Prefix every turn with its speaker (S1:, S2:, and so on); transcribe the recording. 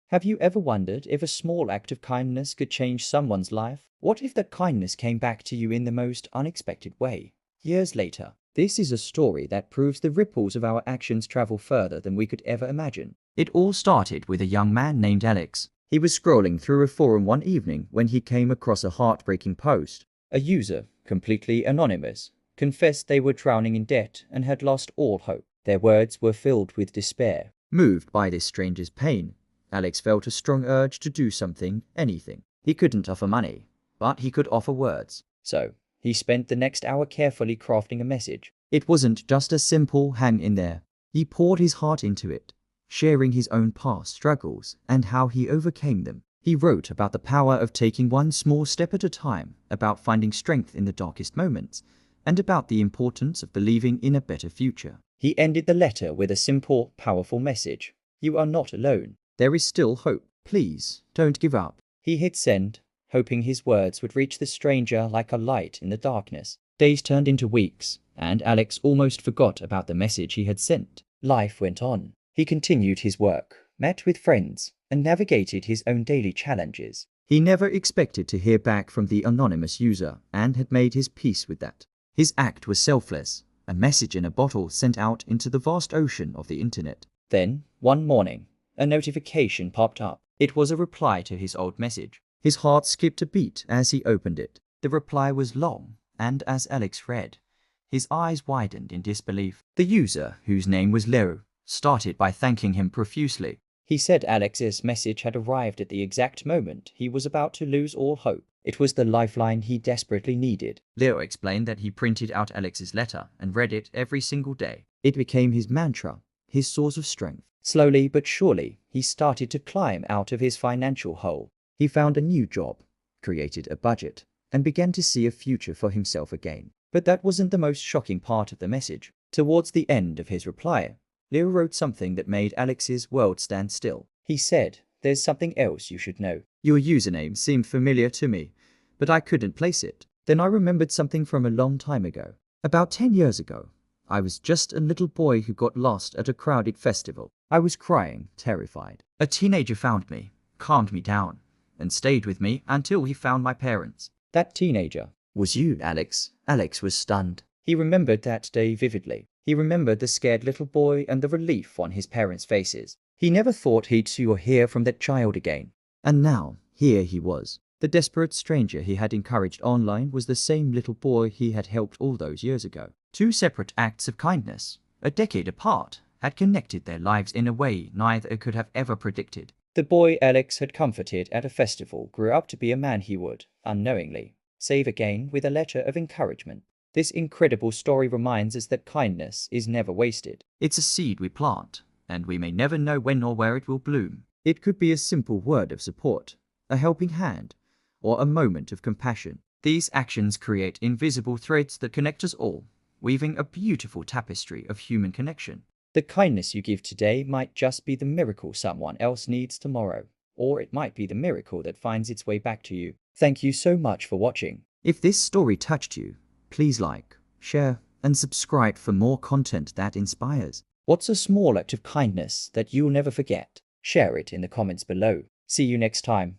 S1: Have you ever wondered if a small act of kindness could change someone's life? What if that kindness came back to you in the most unexpected way? Years later, this is a story that proves the ripples of our actions travel further than we could ever imagine. It all started with a young man named Alex. He was scrolling through a forum one evening when he came across a heartbreaking post. A user, completely anonymous, confessed they were drowning in debt and had lost all hope. Their words were filled with despair. Moved by this stranger's pain, Alex felt a strong urge to do something, anything. He couldn't offer money, but he could offer words. So, he spent the next hour carefully crafting a message. It wasn't just a simple hang in there. He poured his heart into it, sharing his own past struggles and how he overcame them. He wrote about the power of taking one small step at a time, about finding strength in the darkest moments, and about the importance of believing in a better future. He ended the letter with a simple, powerful message. You are not alone. There is still hope. Please, don't give up. He hit send, hoping his words would reach the stranger like a light in the darkness. Days turned into weeks, and Alex almost forgot about the message he had sent. Life went on. He continued his work, met with friends, and navigated his own daily challenges. He never expected to hear back from the anonymous user and had made his peace with that. His act was selfless, a message in a bottle sent out into the vast ocean of the internet. Then, one morning, a notification popped up. It was a reply to his old message. His heart skipped a beat as he opened it. The reply was long, and as Alex read, his eyes widened in disbelief. The user, whose name was Leo, started by thanking him profusely. He said Alex's message had arrived at the exact moment he was about to lose all hope. It was the lifeline he desperately needed. Leo explained that he printed out Alex's letter and read it every single day. It became his mantra, his source of strength. Slowly but surely, he started to climb out of his financial hole. He found a new job, created a budget, and began to see a future for himself again. But that wasn't the most shocking part of the message. Towards the end of his reply, Leo wrote something that made Alex's world stand still. He said, "There's something else you should know. Your username seemed familiar to me, but I couldn't place it." Then I remembered something from a long time ago. About 10 years ago, I was just a little boy who got lost at a crowded festival. I was crying, terrified. A teenager found me, calmed me down, and stayed with me until he found my parents. That teenager was you, Alex. Alex was stunned. He remembered that day vividly. He remembered the scared little boy and the relief on his parents' faces. He never thought he'd see or hear from that child again. And now, here he was. The desperate stranger he had encouraged online was the same little boy he had helped all those years ago. Two separate acts of kindness, a decade apart, had connected their lives in a way neither could have ever predicted. The boy Alex had comforted at a festival grew up to be a man he would, unknowingly, save again with a letter of encouragement. This incredible story reminds us that kindness is never wasted. It's a seed we plant, and we may never know when or where it will bloom. It could be a simple word of support, a helping hand, or a moment of compassion. These actions create invisible threads that connect us all, weaving a beautiful tapestry of human connection. The kindness you give today might just be the miracle someone else needs tomorrow, or it might be the miracle that finds its way back to you. Thank you so much for watching. If this story touched you, please like, share, and subscribe for more content that inspires. What's a small act of kindness that you'll never forget? Share it in the comments below. See you next time.